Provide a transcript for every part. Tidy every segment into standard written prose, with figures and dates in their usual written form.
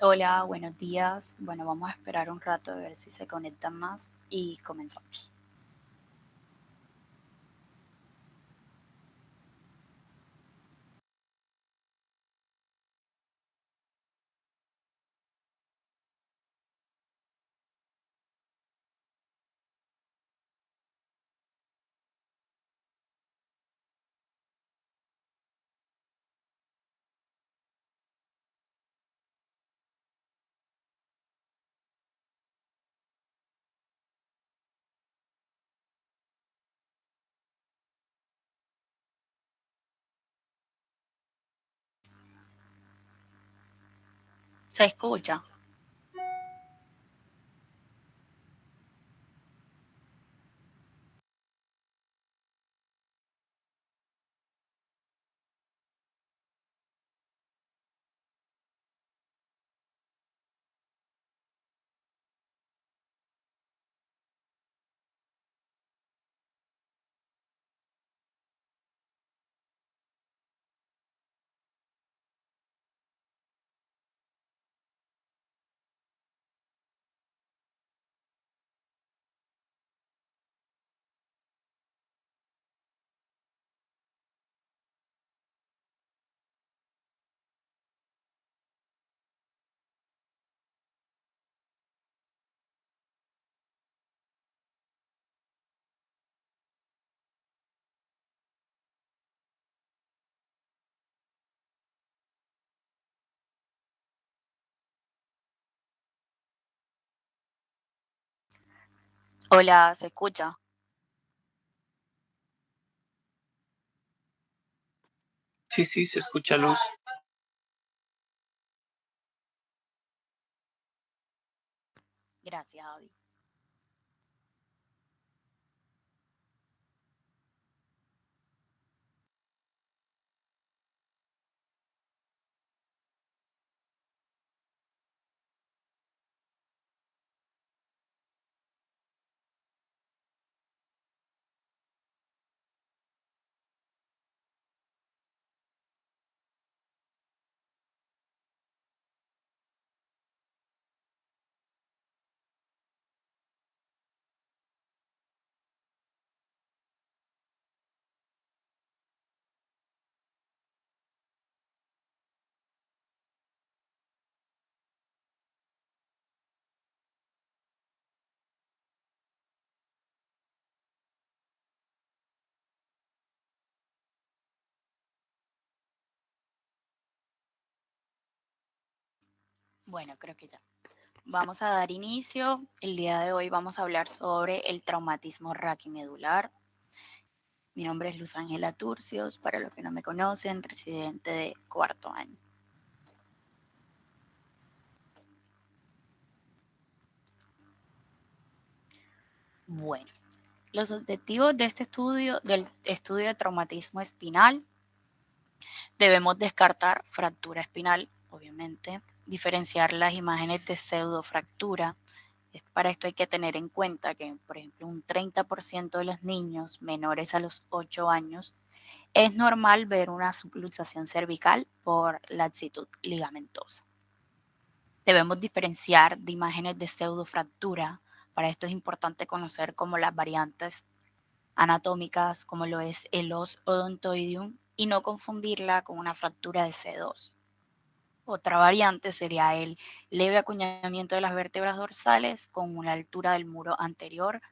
Hola, buenos días. Bueno, vamos a esperar un rato a ver si se conectan más y comenzamos. ¿Se escucha? Hola, ¿se escucha? Sí, sí, se escucha luz. Gracias, Abby. Bueno, creo que ya. Vamos a dar inicio. El día de hoy vamos a hablar sobre el traumatismo raquimedular. Mi nombre es Luz Ángela Turcios, para los que no me conocen, residente de cuarto año. Bueno, los objetivos de este estudio, del estudio de traumatismo espinal, debemos descartar fractura espinal, obviamente, diferenciar las imágenes de pseudofractura. Para esto hay que tener en cuenta que, por ejemplo, un 30% de los niños menores a los 8 años es normal ver una subluxación cervical por laxitud ligamentosa. Debemos diferenciar de imágenes de pseudofractura. Para esto es importante conocer como las variantes anatómicas, como lo es el os odontoideum, y no confundirla con una fractura de C2. Otra variante sería el leve acuñamiento de las vértebras dorsales con una altura del muro anterior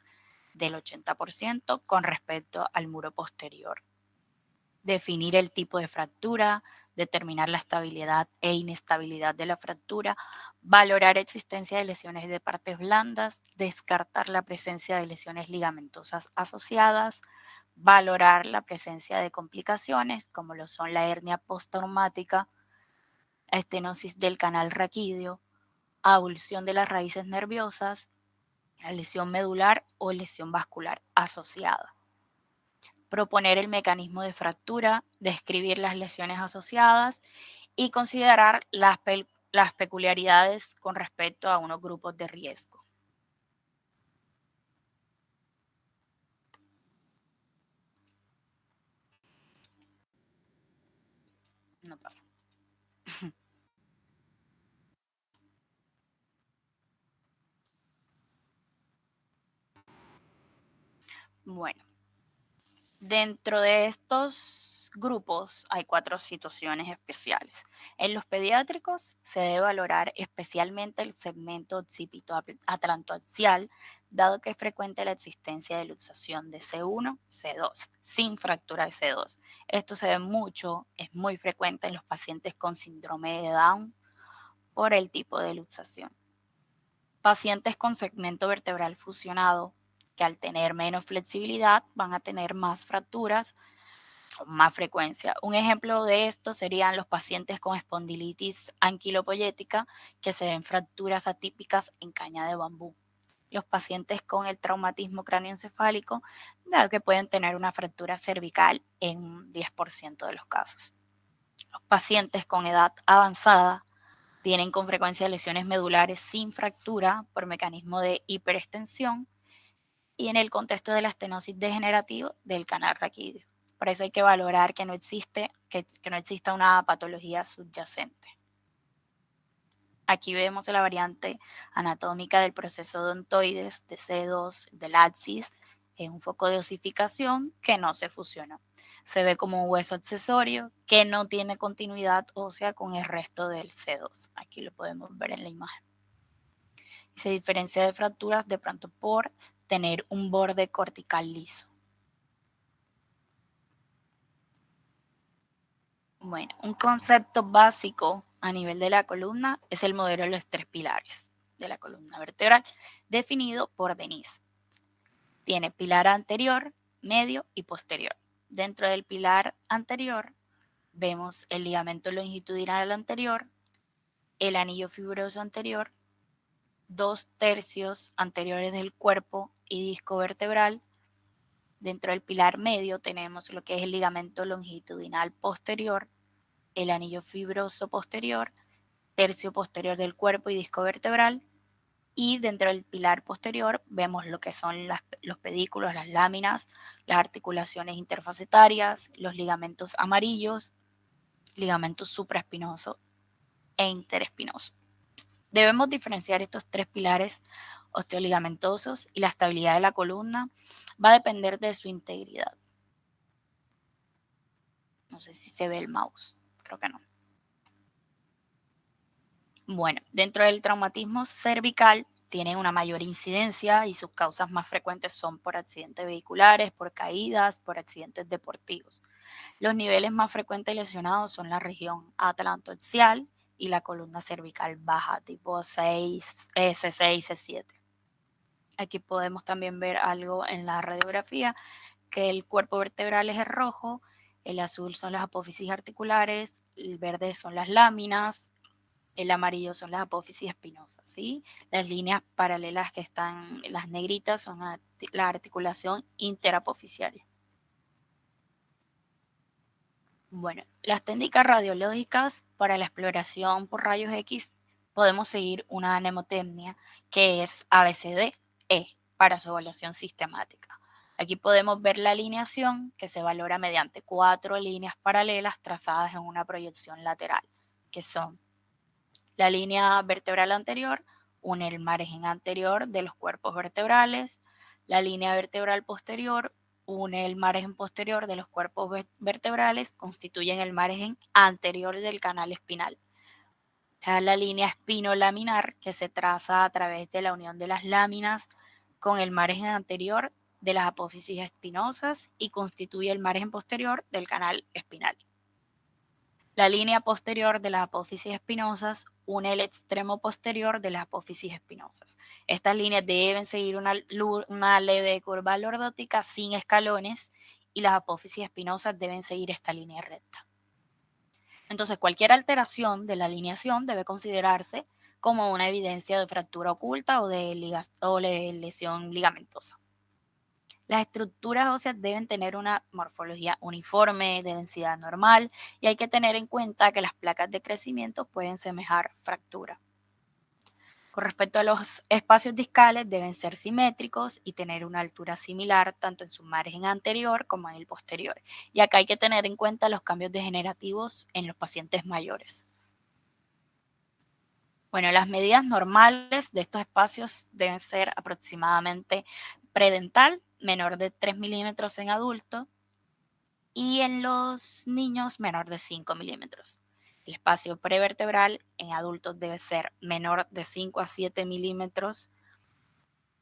del 80% con respecto al muro posterior. Definir el tipo de fractura, determinar la estabilidad e inestabilidad de la fractura, valorar existencia de lesiones de partes blandas, descartar la presencia de lesiones ligamentosas asociadas, valorar la presencia de complicaciones como lo son la hernia postraumática, estenosis del canal raquídeo, avulsión de las raíces nerviosas, la lesión medular o lesión vascular asociada. Proponer el mecanismo de fractura, describir las lesiones asociadas y considerar las peculiaridades con respecto a unos grupos de riesgo. No pasa. Bueno, dentro de estos grupos hay 4 situaciones especiales. En los pediátricos se debe valorar especialmente el segmento occipito-atlantoaxial, dado que es frecuente la existencia de luxación de C1, C2, sin fractura de C2. Esto se ve mucho, es muy frecuente en los pacientes con síndrome de Down por el tipo de luxación. Pacientes con segmento vertebral fusionado, que al tener menos flexibilidad van a tener más fracturas con más frecuencia. Un ejemplo de esto serían los pacientes con espondilitis anquilopoyética, que se ven fracturas atípicas en caña de bambú. Los pacientes con el traumatismo cráneoencefálico, dado que pueden tener una fractura cervical en un 10% de los casos. Los pacientes con edad avanzada tienen con frecuencia lesiones medulares sin fractura por mecanismo de hiperextensión y en el contexto de la estenosis degenerativa del canal raquídeo. Por eso hay que valorar que no exista una patología subyacente. Aquí vemos la variante anatómica del proceso odontoides de C2 del axis en un foco de osificación que no se fusiona. Se ve como un hueso accesorio que no tiene continuidad ósea con el resto del C2. Aquí lo podemos ver en la imagen. Y se diferencia de fracturas de pronto por tener un borde cortical liso. Bueno, un concepto básico a nivel de la columna es el modelo de los 3 pilares de la columna vertebral, definido por Denise. Tiene pilar anterior, medio y posterior. Dentro del pilar anterior vemos el ligamento longitudinal anterior, el anillo fibroso anterior, 2/3 anteriores del cuerpo y disco vertebral. Dentro del pilar medio tenemos lo que es el ligamento longitudinal posterior, el anillo fibroso posterior, tercio posterior del cuerpo y disco vertebral. Y dentro del pilar posterior vemos lo que son los pedículos, las láminas, las articulaciones interfacetarias, los ligamentos amarillos, ligamento supraespinoso e interespinoso. Debemos diferenciar estos 3 pilares osteoligamentosos y la estabilidad de la columna va a depender de su integridad. No sé si se ve el mouse, creo que no. Bueno, dentro del traumatismo cervical tiene una mayor incidencia y sus causas más frecuentes son por accidentes vehiculares, por caídas, por accidentes deportivos. Los niveles más frecuentes lesionados son la región atlantoaxial y la columna cervical baja, tipo 6, C6, C7. Aquí podemos también ver algo en la radiografía, que el cuerpo vertebral es el rojo, el azul son las apófisis articulares, el verde son las láminas, el amarillo son las apófisis espinosas, ¿sí? Las líneas paralelas que están, las negritas, son la articulación interapofisiaria. Bueno, las técnicas radiológicas para la exploración por rayos X podemos seguir una anemotecnia que es ABCDE para su evaluación sistemática. Aquí podemos ver la alineación que se valora mediante 4 líneas paralelas trazadas en una proyección lateral, que son la línea vertebral anterior une el margen anterior de los cuerpos vertebrales, la línea vertebral posterior une el margen posterior de los cuerpos vertebrales, constituyen el margen anterior del canal espinal. Está la línea espinolaminar que se traza a través de la unión de las láminas con el margen anterior de las apófisis espinosas y constituye el margen posterior del canal espinal. La línea posterior de las apófisis espinosas une el extremo posterior de las apófisis espinosas. Estas líneas deben seguir una leve curva lordótica sin escalones y las apófisis espinosas deben seguir esta línea recta. Entonces, cualquier alteración de la alineación debe considerarse como una evidencia de fractura oculta o de lesión ligamentosa. Las estructuras óseas deben tener una morfología uniforme, de densidad normal, y hay que tener en cuenta que las placas de crecimiento pueden semejar fractura. Con respecto a los espacios discales, deben ser simétricos y tener una altura similar tanto en su margen anterior como en el posterior. Y acá hay que tener en cuenta los cambios degenerativos en los pacientes mayores. Bueno, las medidas normales de estos espacios deben ser aproximadamente predental menor de 3 milímetros en adultos y en los niños menor de 5 milímetros. El espacio prevertebral en adultos debe ser menor de 5 a 7 milímetros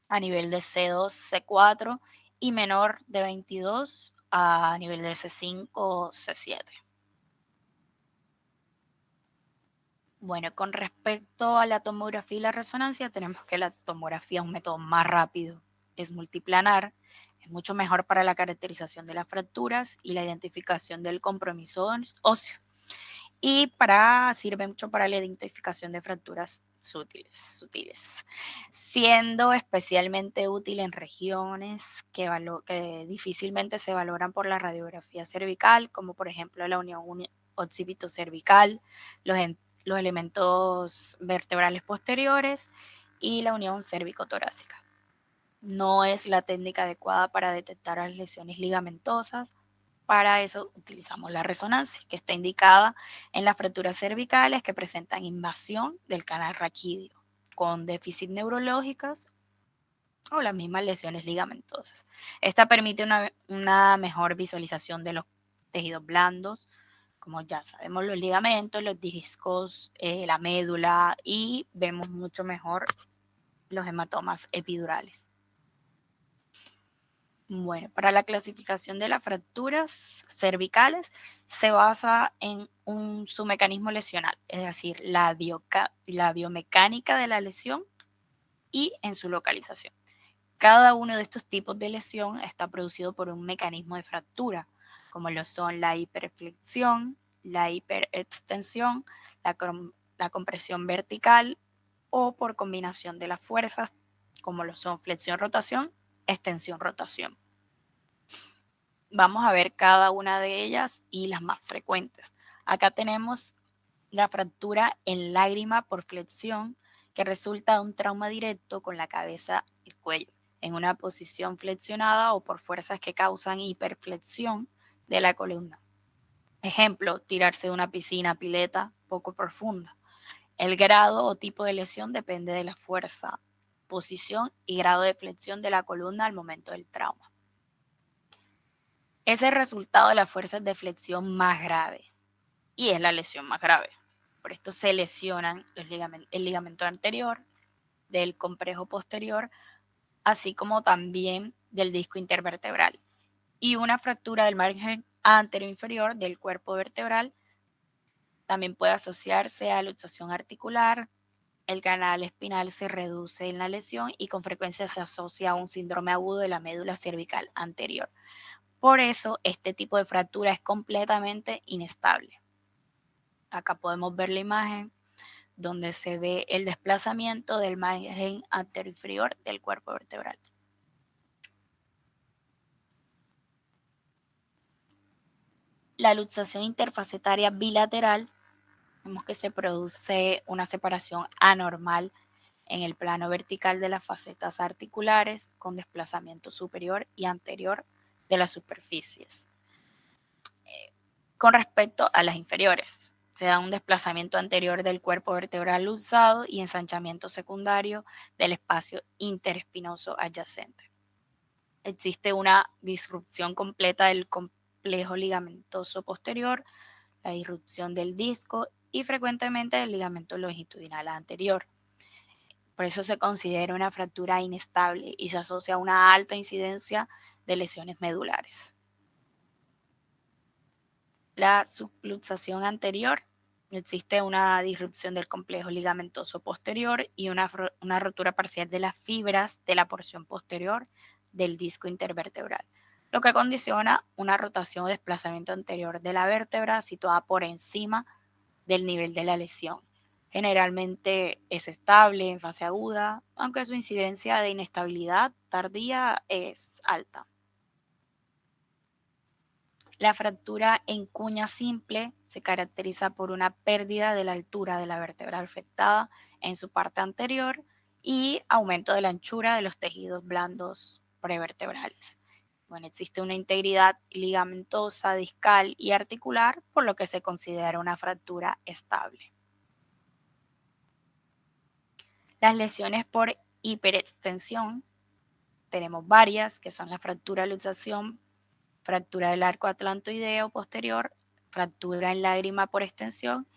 a nivel de C2, C4 y menor de 22 a nivel de C5, C7. Bueno, con respecto a la tomografía y la resonancia, tenemos que la tomografía es un método más rápido, es multiplanar, es mucho mejor para la caracterización de las fracturas y la identificación del compromiso óseo. Y sirve mucho para la identificación de fracturas sutiles, siendo especialmente útil en regiones que difícilmente se valoran por la radiografía cervical, como por ejemplo la unión occipito-cervical, los elementos vertebrales posteriores y la unión cérvico-torácica. No es la técnica adecuada para detectar las lesiones ligamentosas. Para eso utilizamos la resonancia, que está indicada en las fracturas cervicales que presentan invasión del canal raquídeo, con déficit neurológicos o las mismas lesiones ligamentosas. Esta permite una mejor visualización de los tejidos blandos, como ya sabemos, los ligamentos, los discos, la médula, y vemos mucho mejor los hematomas epidurales. Bueno, para la clasificación de las fracturas cervicales se basa en su mecanismo lesional, es decir, la biomecánica de la lesión y en su localización. Cada uno de estos tipos de lesión está producido por un mecanismo de fractura, como lo son la hiperflexión, la hiperextensión, la compresión vertical o por combinación de las fuerzas, como lo son flexión-rotación, extensión-rotación. Vamos a ver cada una de ellas y las más frecuentes. Acá tenemos la fractura en lágrima por flexión, que resulta de un trauma directo con la cabeza y el cuello, en una posición flexionada o por fuerzas que causan hiperflexión de la columna. Ejemplo, tirarse de una piscina, pileta poco profunda. El grado o tipo de lesión depende de la fuerza, posición y grado de flexión de la columna al momento del trauma. Es el resultado de las fuerzas de flexión más grave y es la lesión más grave. Por esto se lesionan el ligamento anterior, del complejo posterior, así como también del disco intervertebral. Y una fractura del margen anteroinferior del cuerpo vertebral también puede asociarse a luxación articular. El canal espinal se reduce en la lesión y con frecuencia se asocia a un síndrome agudo de la médula cervical anterior. Por eso, este tipo de fractura es completamente inestable. Acá podemos ver la imagen donde se ve el desplazamiento del margen anteroinferior del cuerpo vertebral. La luxación interfacetaria bilateral, vemos que se produce una separación anormal en el plano vertical de las facetas articulares con desplazamiento superior y anterior de las superficies. Con respecto a las inferiores, se da un desplazamiento anterior del cuerpo vertebral luxado y ensanchamiento secundario del espacio interespinoso adyacente. Existe una disrupción completa del complejo ligamentoso posterior, la disrupción del disco y frecuentemente del ligamento longitudinal anterior. Por eso se considera una fractura inestable y se asocia a una alta incidencia de lesiones medulares. La subluxación anterior, existe una disrupción del complejo ligamentoso posterior y una rotura parcial de las fibras de la porción posterior del disco intervertebral, lo que condiciona una rotación o desplazamiento anterior de la vértebra situada por encima del nivel de la lesión. Generalmente es estable en fase aguda, aunque su incidencia de inestabilidad tardía es alta. La fractura en cuña simple se caracteriza por una pérdida de la altura de la vértebra afectada en su parte anterior y aumento de la anchura de los tejidos blandos prevertebrales. Bueno, existe una integridad ligamentosa, discal y articular, por lo que se considera una fractura estable. Las lesiones por hiperextensión tenemos varias, que son la fractura de luxación, fractura del arco atlantoideo posterior, fractura en lágrima por extensión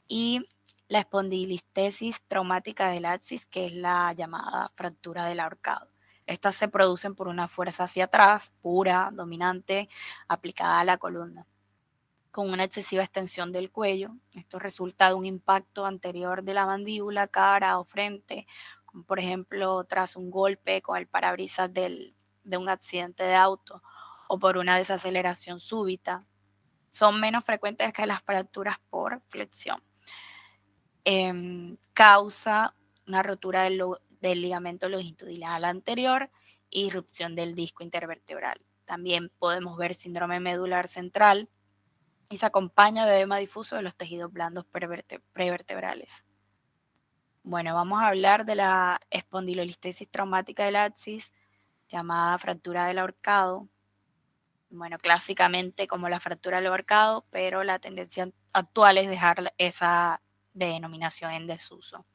y la espondilistesis traumática del axis, que es la llamada fractura del ahorcado. Estas se producen por una fuerza hacia atrás, pura, dominante, aplicada a la columna, con una excesiva extensión del cuello. Esto resulta de un impacto anterior de la mandíbula, cara o frente, como por ejemplo tras un golpe con el parabrisas de un accidente de auto o por una desaceleración súbita. Son menos frecuentes que las fracturas por flexión. Causa una rotura del ligamento longitudinal anterior e irrupción del disco intervertebral. También podemos ver síndrome medular central y se acompaña de edema difuso de los tejidos blandos prevertebrales. Bueno, vamos a hablar de la espondilolistesis traumática del axis, llamada fractura del ahorcado. Bueno, clásicamente como la fractura del ahorcado, pero la tendencia actual es dejar esa denominación en desuso.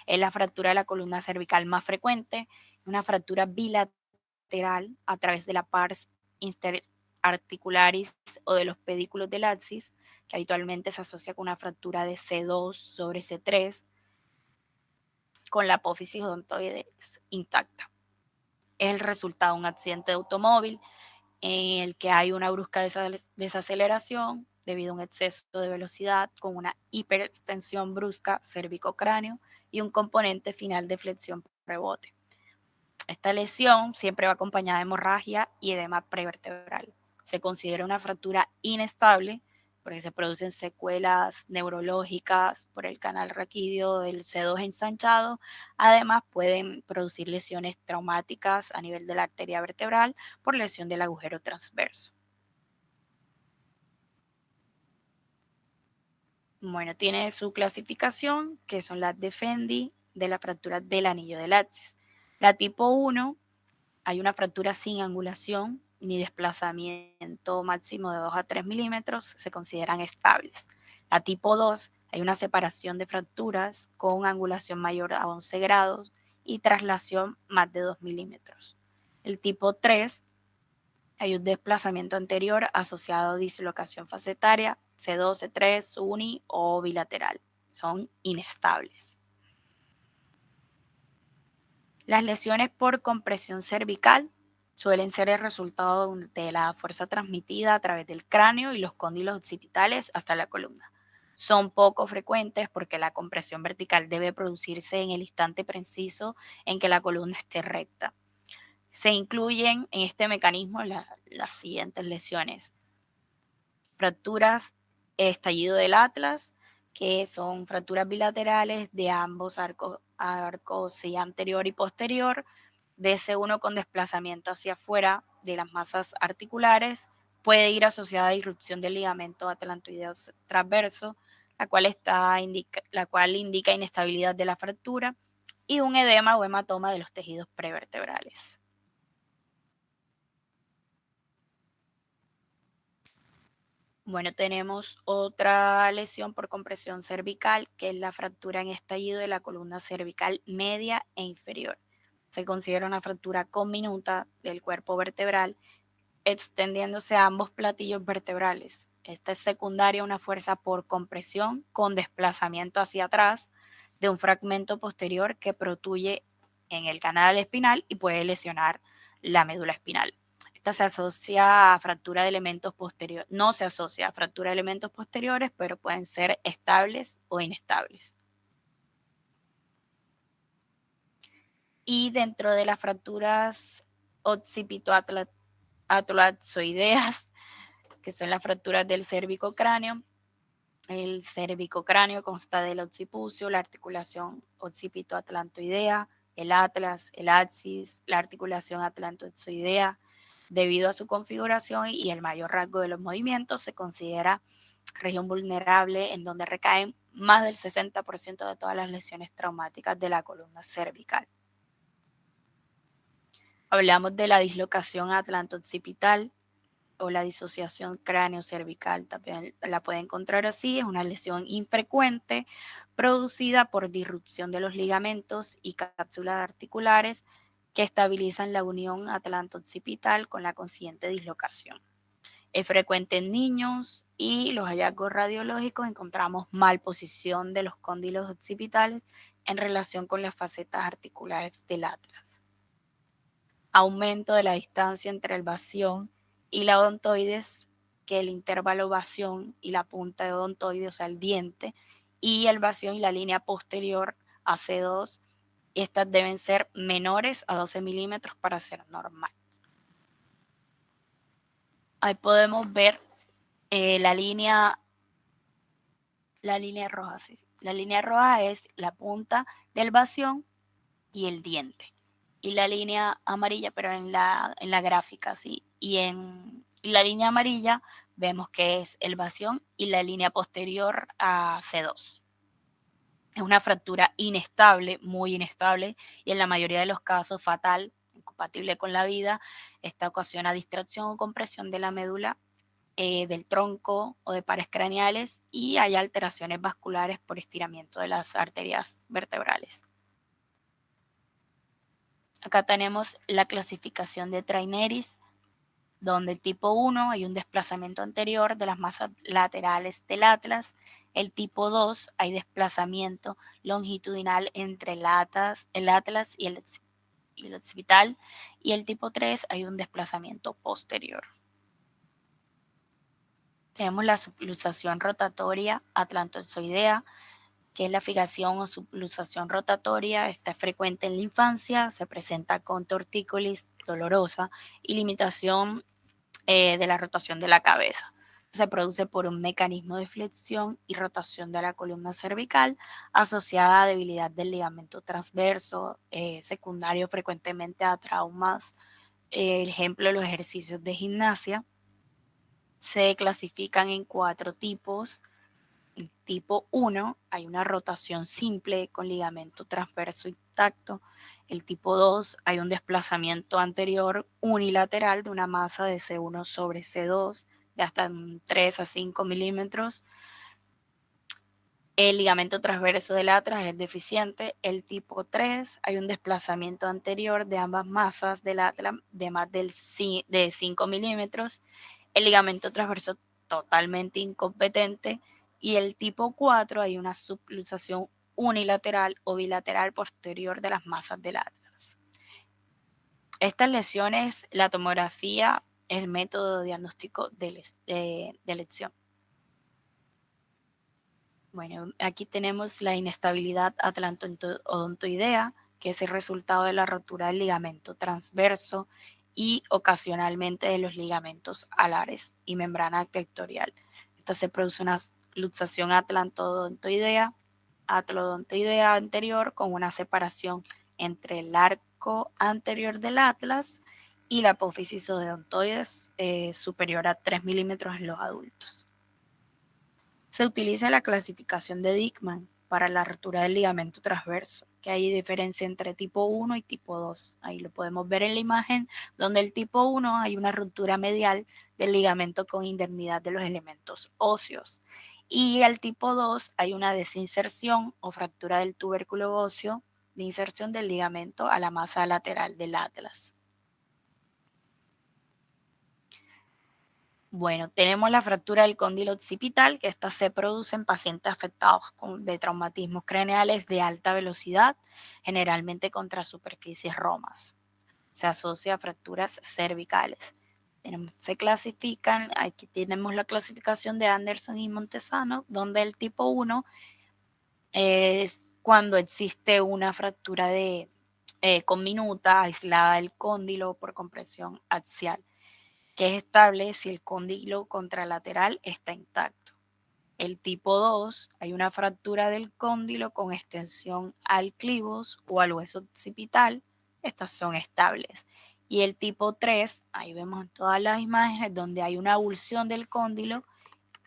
Es la fractura de la columna cervical más frecuente, una fractura bilateral a través de la pars interarticularis o de los pedículos del axis, que habitualmente se asocia con una fractura de C2 sobre C3 con la apófisis odontoides intacta. Es el resultado de un accidente de automóvil en el que hay una brusca desaceleración debido a un exceso de velocidad con una hiperextensión brusca cervicocráneo y un componente final de flexión rebote. Esta lesión siempre va acompañada de hemorragia y edema prevertebral. Se considera una fractura inestable porque se producen secuelas neurológicas por el canal raquídeo del C2 ensanchado. Además, pueden producir lesiones traumáticas a nivel de la arteria vertebral por lesión del agujero transverso. Bueno, tiene su clasificación, que son las de Fendi, de la fractura del anillo del axis. La tipo 1, hay una fractura sin angulación ni desplazamiento máximo de 2 a 3 milímetros, se consideran estables. La tipo 2, hay una separación de fracturas con angulación mayor a 11 grados y traslación más de 2 milímetros. El tipo 3, hay un desplazamiento anterior asociado a dislocación facetaria, C2, C3, uni o bilateral. Son inestables. Las lesiones por compresión cervical suelen ser el resultado de la fuerza transmitida a través del cráneo y los cóndilos occipitales hasta la columna. Son poco frecuentes porque la compresión vertical debe producirse en el instante preciso en que la columna esté recta. Se incluyen en este mecanismo las siguientes lesiones: fracturas, estallido del atlas, que son fracturas bilaterales de ambos arcos sí, anterior y posterior, BC1 con desplazamiento hacia afuera de las masas articulares, puede ir asociada a irrupción del ligamento atlantoideo transverso, la cual indica inestabilidad de la fractura, y un edema o hematoma de los tejidos prevertebrales. Bueno, tenemos otra lesión por compresión cervical, que es la fractura en estallido de la columna cervical media e inferior. Se considera una fractura conminuta del cuerpo vertebral, extendiéndose a ambos platillos vertebrales. Esta es secundaria a una fuerza por compresión con desplazamiento hacia atrás de un fragmento posterior que protruye en el canal espinal y puede lesionar la médula espinal. Esta se asocia a fractura de elementos posteriores, no se asocia a fractura de elementos posteriores, pero pueden ser estables o inestables. Y dentro de las fracturas occipitoatlazoideas, que son las fracturas del cérvico-cráneo, el cérvico-cráneo consta del occipucio, la articulación occipitoatlantoidea, el atlas, el axis, la articulación atlantozoidea. Debido a su configuración y el mayor rango de los movimientos, se considera región vulnerable en donde recaen más del 60% de todas las lesiones traumáticas de la columna cervical. Hablamos de la dislocación atlanto-occipital o la disociación cráneo-cervical, también la puede encontrar así. Es una lesión infrecuente producida por disrupción de los ligamentos y cápsulas articulares que estabilizan la unión atlanto-occipital con la consiguiente dislocación. Es frecuente en niños y los hallazgos radiológicos encontramos malposición de los cóndilos occipitales en relación con las facetas articulares del atlas. Aumento de la distancia entre el bastión y la odontoides, que el intervalo bastión y la punta de odontoide, o sea, el diente, y el bastión y la línea posterior a C2, estas deben ser menores a 12 milímetros para ser normal. Ahí podemos ver la línea roja. Sí. La línea roja es la punta del bastión y el diente. Y la línea amarilla, pero en la gráfica, sí. Y en la línea amarilla vemos que es el bastión y la línea posterior a C2. Es una fractura inestable, muy inestable, y en la mayoría de los casos fatal, incompatible con la vida. Esta ocasiona distracción o compresión de la médula, del tronco o de pares craneales, y hay alteraciones vasculares por estiramiento de las arterias vertebrales. Acá tenemos la clasificación de Traineris, donde tipo 1 hay un desplazamiento anterior de las masas laterales del atlas. El tipo 2 hay desplazamiento longitudinal entre el atlas y el occipital. Y el tipo 3 hay un desplazamiento posterior. Tenemos la subluxación rotatoria atlantozoidea, que es la fijación o subluxación rotatoria. Está frecuente en la infancia, se presenta con tortícolis dolorosa y limitación de la rotación de la cabeza. Se produce por un mecanismo de flexión y rotación de la columna cervical asociada a debilidad del ligamento transverso, secundario frecuentemente a traumas. Ejemplo, los ejercicios de gimnasia. Se clasifican en 4 tipos. En tipo 1 hay una rotación simple con ligamento transverso intacto. El tipo 2 hay un desplazamiento anterior unilateral de una masa de C1 sobre C2 de hasta 3 a 5 milímetros. El ligamento transverso del atlas es deficiente. El tipo 3 hay un desplazamiento anterior de ambas masas del atlas de más de 5 milímetros. El ligamento transverso totalmente incompetente. Y el tipo 4 hay una subluxación unilateral o bilateral posterior de las masas del atlas. Estas lesiones, la tomografía es el método diagnóstico de elección. Bueno, aquí tenemos la inestabilidad atlanto-odontoidea, que es el resultado de la rotura del ligamento transverso y ocasionalmente de los ligamentos alares y membrana pectoral. Esta se produce una luxación atlanto-odontoidea anterior con una separación entre el arco anterior del atlas y la apófisis odontoides superior a 3 milímetros en los adultos. Se utiliza la clasificación de Dickman para la rotura del ligamento transverso, que hay diferencia entre tipo 1 y tipo 2. Ahí lo podemos ver en la imagen, donde el tipo 1 hay una ruptura medial del ligamento con indemnidad de los elementos óseos. Y el tipo 2 hay una desinserción o fractura del tubérculo óseo de inserción del ligamento a la masa lateral del atlas. Bueno, tenemos la fractura del cóndilo occipital, que esta se produce en pacientes afectados de traumatismos craneales de alta velocidad, generalmente contra superficies romas. Se asocia a fracturas cervicales. Se clasifican, aquí tenemos la clasificación de Anderson y Montesano, donde el tipo 1 es cuando existe una fractura conminuta, aislada del cóndilo por compresión axial, que es estable si el cóndilo contralateral está intacto. El tipo 2, hay una fractura del cóndilo con extensión al clivos o al hueso occipital. Estas son estables. Y el tipo 3, ahí vemos en todas las imágenes donde hay una avulsión del cóndilo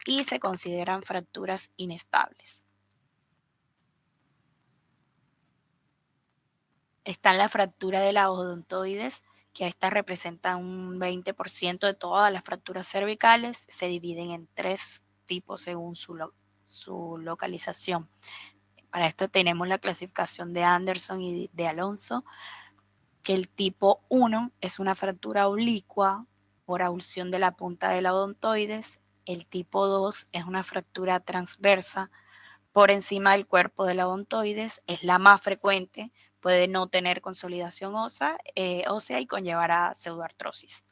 y se consideran fracturas inestables. Está la fractura de la odontoides, que esta representa un 20% de todas las fracturas cervicales. Se dividen en 3 tipos según su localización. Para esto tenemos la clasificación de Anderson y de Alonso. que el tipo 1 es una fractura oblicua por abulsión de la punta de la odontoides. El tipo 2 es una fractura transversa por encima del cuerpo de la odontoides, es la más frecuente, puede no tener consolidación ósea y conllevar a pseudoartrosis.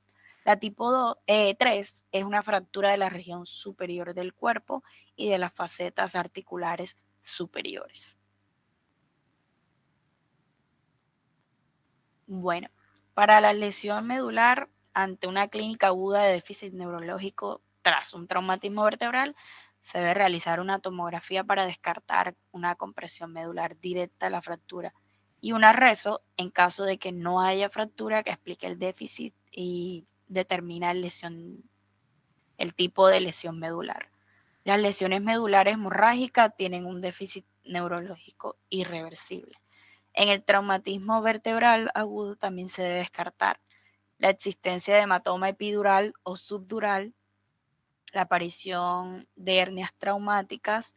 La tipo 3 es una fractura de la región superior del cuerpo y de las facetas articulares superiores. Bueno, para la lesión medular ante una clínica aguda de déficit neurológico tras un traumatismo vertebral, se debe realizar una tomografía para descartar una compresión medular directa a la fractura y un arrezo en caso de que no haya fractura que explique el déficit y determina el tipo de lesión medular. Las lesiones medulares hemorrágicas tienen un déficit neurológico irreversible. En el traumatismo vertebral agudo también se debe descartar la existencia de hematoma epidural o subdural, la aparición de hernias traumáticas,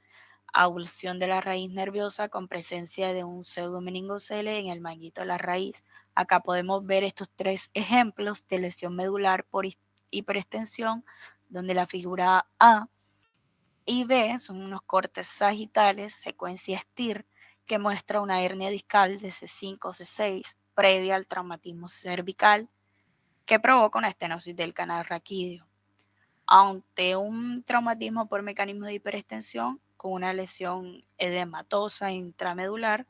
abulsión de la raíz nerviosa con presencia de un pseudomeningocele en el manguito de la raíz. Acá podemos ver estos 3 ejemplos de lesión medular por hiperextensión, donde la figura A y B son unos cortes sagitales, secuencia STIR, que muestra una hernia discal de C5 o C6 previa al traumatismo cervical que provoca una estenosis del canal raquídeo. Ante un traumatismo por mecanismo de hiperextensión con una lesión edematosa intramedular,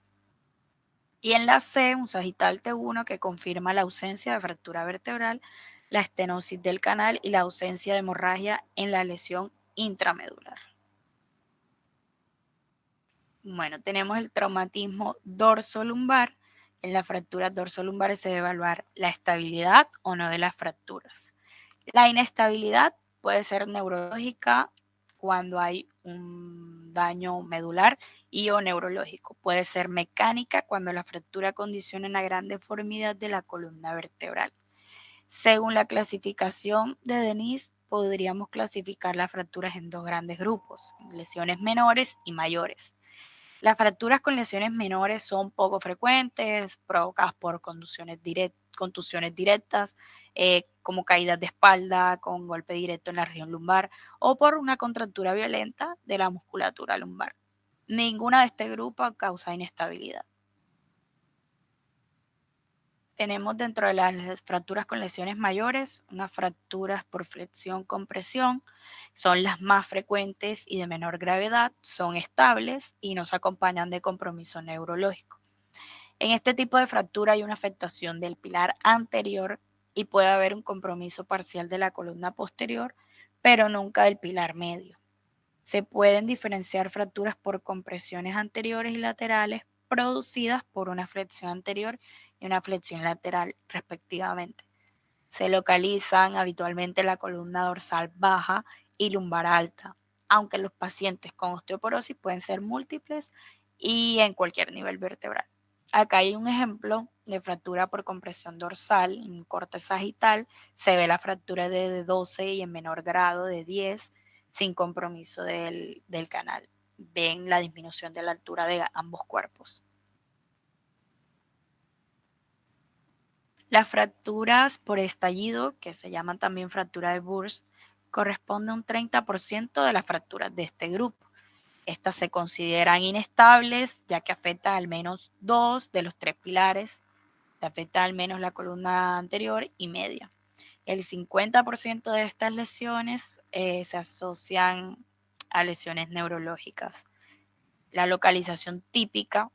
y en la C, un sagital T1 que confirma la ausencia de fractura vertebral, la estenosis del canal y la ausencia de hemorragia en la lesión intramedular. Bueno, tenemos el traumatismo dorsolumbar. En las fracturas dorsolumbares se debe evaluar la estabilidad o no de las fracturas. La inestabilidad puede ser neurológica cuando hay un daño medular y o neurológico. Puede ser mecánica cuando la fractura condiciona una gran deformidad de la columna vertebral. Según la clasificación de Denis, podríamos clasificar las fracturas en 2 grandes grupos, lesiones menores y mayores. Las fracturas con lesiones menores son poco frecuentes, provocadas por contusiones directas, como caídas de espalda con golpe directo en la región lumbar o por una contractura violenta de la musculatura lumbar. Ninguna de este grupo causa inestabilidad. Tenemos dentro de las fracturas con lesiones mayores, unas fracturas por flexión-compresión, son las más frecuentes y de menor gravedad, son estables y nos acompañan de compromiso neurológico. En este tipo de fractura hay una afectación del pilar anterior y puede haber un compromiso parcial de la columna posterior, pero nunca del pilar medio. Se pueden diferenciar fracturas por compresiones anteriores y laterales producidas por una flexión anterior y una flexión lateral respectivamente. Se localizan habitualmente en la columna dorsal baja y lumbar alta, aunque los pacientes con osteoporosis pueden ser múltiples y en cualquier nivel vertebral. Acá hay un ejemplo de fractura por compresión dorsal, en corte sagital, se ve la fractura de 12 y en menor grado de 10, sin compromiso del canal. Ven la disminución de la altura de ambos cuerpos. Las fracturas por estallido, que se llaman también fractura de Burst, corresponde a un 30% de las fracturas de este grupo. Estas se consideran inestables, ya que afectan al menos 2 de los 3 pilares, se afecta al menos la columna anterior y media. El 50% de estas lesiones se asocian a lesiones neurológicas. La localización típica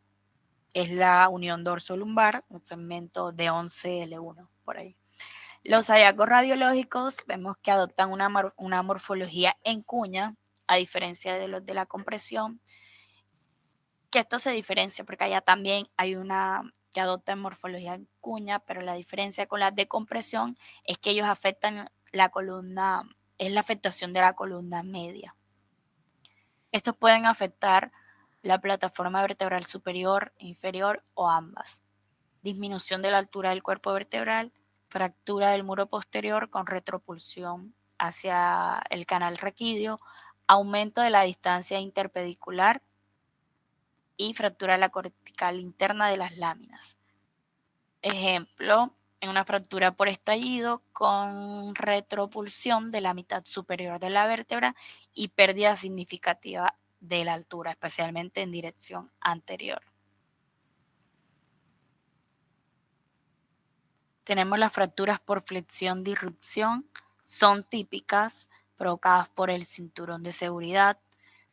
es la unión dorso-lumbar, un segmento de 11L1 por ahí. Los hallazgos radiológicos vemos que adoptan una morfología en cuña, a diferencia de los de la compresión, que esto se diferencia porque allá también hay una que adopta morfología en cuña, pero la diferencia con las de compresión es que ellos afectan la columna, es la afectación de la columna media. Estos pueden afectar la plataforma vertebral superior, inferior o ambas. Disminución de la altura del cuerpo vertebral, fractura del muro posterior con retropulsión hacia el canal raquídeo, aumento de la distancia interpedicular y fractura de la cortical interna de las láminas. Ejemplo, en una fractura por estallido con retropulsión de la mitad superior de la vértebra y pérdida significativa de la altura, especialmente en dirección anterior. Tenemos las fracturas por flexión-disrupción, son típicas, provocadas por el cinturón de seguridad,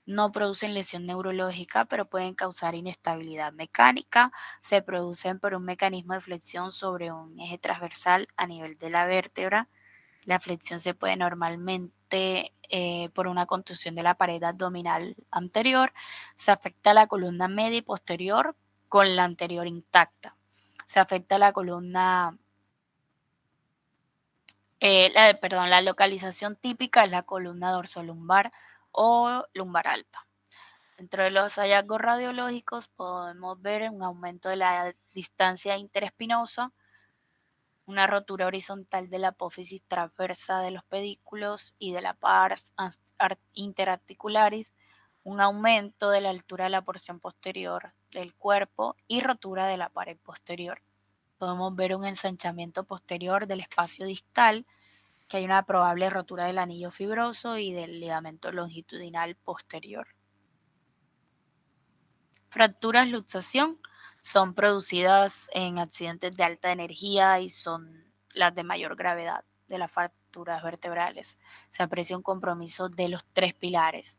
no producen lesión neurológica, pero pueden causar inestabilidad mecánica, se producen por un mecanismo de flexión sobre un eje transversal a nivel de la vértebra. La flexión se puede normalmente por una contusión de la pared abdominal anterior, se afecta la columna media y posterior con la anterior intacta, se afecta la columna la localización típica es la columna dorsolumbar o lumbar alta. Dentro de los hallazgos radiológicos podemos ver un aumento de la distancia interespinosa, una rotura horizontal de la apófisis transversa de los pedículos y de la pars interarticularis, un aumento de la altura de la porción posterior del cuerpo y rotura de la pared posterior. Podemos ver un ensanchamiento posterior del espacio distal, que hay una probable rotura del anillo fibroso y del ligamento longitudinal posterior. Fracturas luxación son producidas en accidentes de alta energía y son las de mayor gravedad de las fracturas vertebrales. Se aprecia un compromiso de los tres pilares,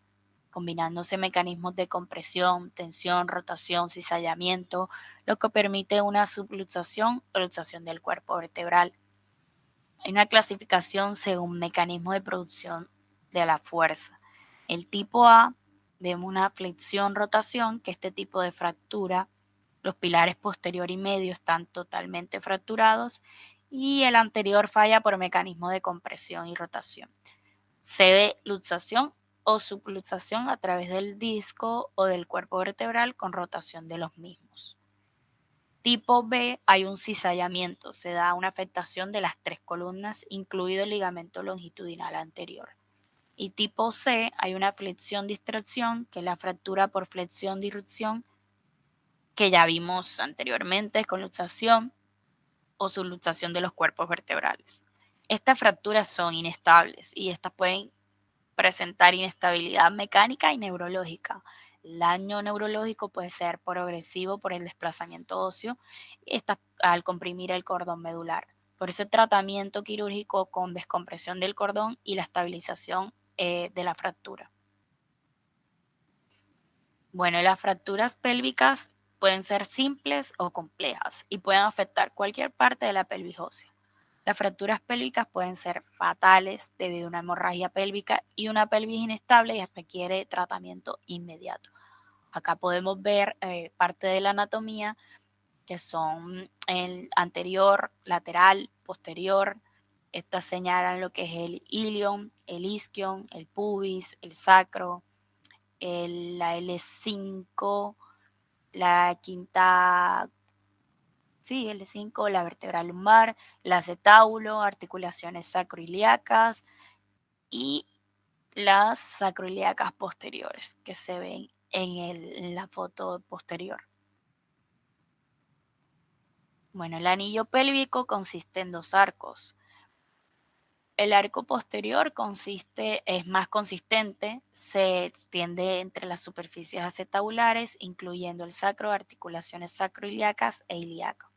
combinándose mecanismos de compresión, tensión, rotación, cizallamiento, lo que permite una subluxación o luxación del cuerpo vertebral. Hay una clasificación según mecanismo de producción de la fuerza. El tipo A, vemos una flexión-rotación, que este tipo de fractura, los pilares posterior y medio están totalmente fracturados y el anterior falla por mecanismo de compresión y rotación. Se ve luxación o subluxación a través del disco o del cuerpo vertebral con rotación de los mismos. Tipo B, hay un cizallamiento, se da una afectación de las tres columnas, incluido el ligamento longitudinal anterior. Y tipo C, hay una flexión-distracción, que es la fractura por flexión-disrupción, que ya vimos anteriormente, con luxación o subluxación de los cuerpos vertebrales. Estas fracturas son inestables y estas pueden presentar inestabilidad mecánica y neurológica. El daño neurológico puede ser progresivo por el desplazamiento óseo al comprimir el cordón medular. Por eso el tratamiento quirúrgico con descompresión del cordón y la estabilización de la fractura. Bueno, las fracturas pélvicas pueden ser simples o complejas y pueden afectar cualquier parte de la pelvis ósea. Las fracturas pélvicas pueden ser fatales debido a una hemorragia pélvica y una pelvis inestable y requiere tratamiento inmediato. Acá podemos ver parte de la anatomía, que son el anterior, lateral, posterior. Estas señalan lo que es el ilion, el isquion, el pubis, el sacro, la L5, la quinta, sí, L5, la vértebra lumbar, el acetábulo, articulaciones sacroiliacas y las sacroiliacas posteriores que se ven en la foto posterior. Bueno, el anillo pélvico consiste en dos arcos. El arco posterior es más consistente, se extiende entre las superficies acetabulares, incluyendo el sacro, articulaciones sacroiliacas e ilíacas.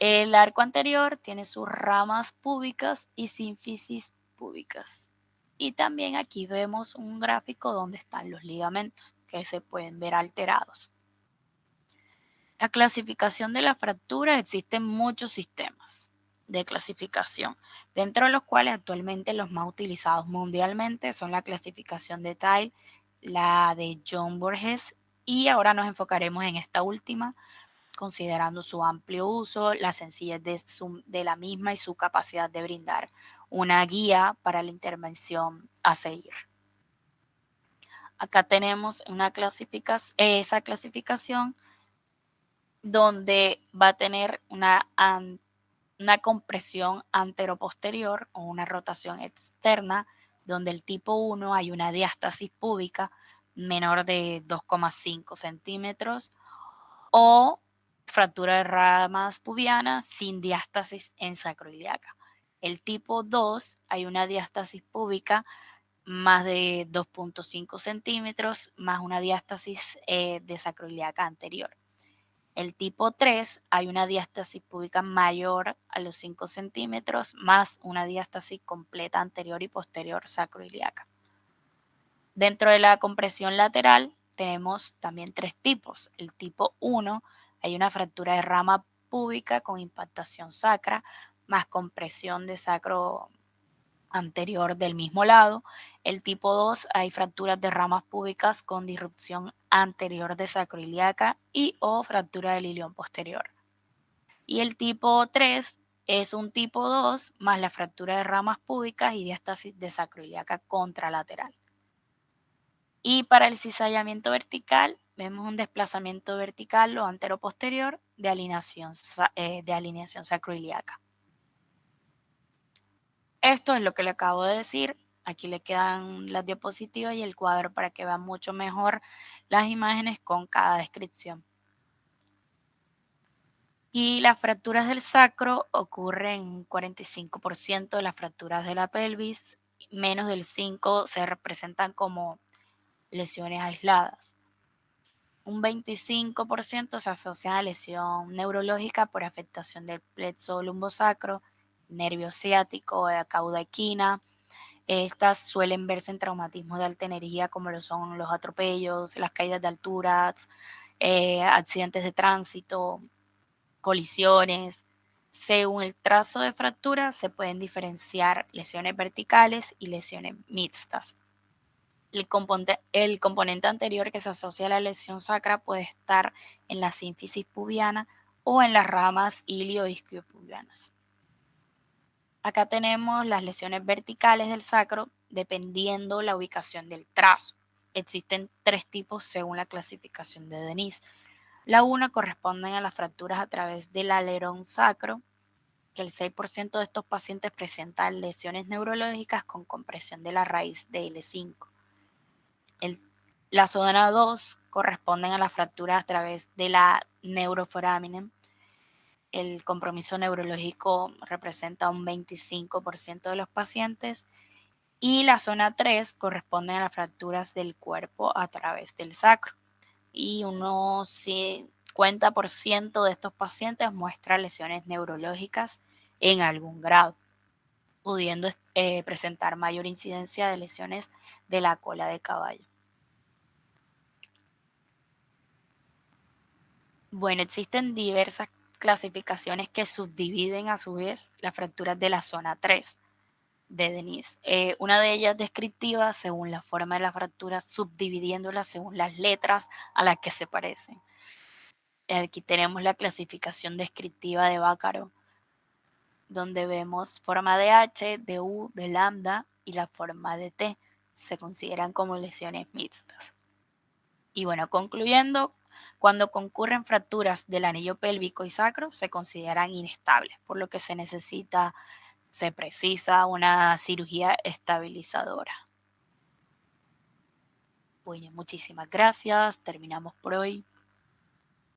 El arco anterior tiene sus ramas púbicas y sínfisis púbicas. Y también aquí vemos un gráfico donde están los ligamentos que se pueden ver alterados. La clasificación de la fractura, existen muchos sistemas de clasificación, dentro de los cuales actualmente los más utilizados mundialmente son la clasificación de Tile, la de John Borges, y ahora nos enfocaremos en esta última, considerando su amplio uso, la sencillez de la misma y su capacidad de brindar una guía para la intervención a seguir. Acá tenemos esa clasificación donde va a tener una compresión anteroposterior o una rotación externa, donde el tipo 1 hay una diástasis púbica menor de 2,5 centímetros o fractura de ramas pubianas sin diástasis en sacroiliaca. El tipo 2, hay una diástasis púbica más de 2.5 centímetros, más una diástasis de sacroiliaca anterior. El tipo 3, hay una diástasis púbica mayor a los 5 centímetros, más una diástasis completa anterior y posterior sacroiliaca. Dentro de la compresión lateral tenemos también 3 tipos. El tipo 1, hay una fractura de rama púbica con impactación sacra, más compresión de sacro anterior del mismo lado. El tipo 2, hay fracturas de ramas púbicas con disrupción anterior de sacroiliaca y o fractura del ilión posterior. Y el tipo 3 es un tipo 2 más la fractura de ramas púbicas y diástasis de sacroiliaca contralateral. Y para el cizallamiento vertical, vemos un desplazamiento vertical o antero-posterior de alineación sacroiliaca. Esto es lo que le acabo de decir. Aquí le quedan las diapositivas y el cuadro para que vean mucho mejor las imágenes con cada descripción. Y las fracturas del sacro ocurren en un 45% de las fracturas de la pelvis, menos del 5% se representan como lesiones aisladas. Un 25% se asocia a lesión neurológica por afectación del plexo lumbosacro, nervio ciático o de cauda equina. Estas suelen verse en traumatismos de alta energía como lo son los atropellos, las caídas de alturas, accidentes de tránsito, colisiones. Según el trazo de fractura se pueden diferenciar lesiones verticales y lesiones mixtas. El componente anterior que se asocia a la lesión sacra puede estar en la sínfisis pubiana o en las ramas ilio-isquiopubianas. Acá tenemos las lesiones verticales del sacro dependiendo la ubicación del trazo. Existen 3 tipos según la clasificación de Denis. La 1 corresponden a las fracturas a través del alerón sacro, que el 6% de estos pacientes presentan lesiones neurológicas con compresión de la raíz de L5. La zona 2 corresponden a las fracturas a través de la neuroforamina. El compromiso neurológico representa un 25% de los pacientes. Y la zona 3 corresponde a las fracturas del cuerpo a través del sacro. Y unos 50% de estos pacientes muestra lesiones neurológicas en algún grado, pudiendo presentar mayor incidencia de lesiones de la cola de caballo. Bueno, existen diversas clasificaciones que subdividen a su vez las fracturas de la zona 3 de Denis. Una de ellas descriptiva según la forma de la fractura, subdividiéndolas según las letras a las que se parecen. Aquí tenemos la clasificación descriptiva de Bácaro, donde vemos forma de H, de U, de lambda y la forma de T. Se consideran como lesiones mixtas. Y bueno, concluyendo, cuando concurren fracturas del anillo pélvico y sacro, se consideran inestables, por lo que se precisa una cirugía estabilizadora. Bueno, muchísimas gracias. Terminamos por hoy.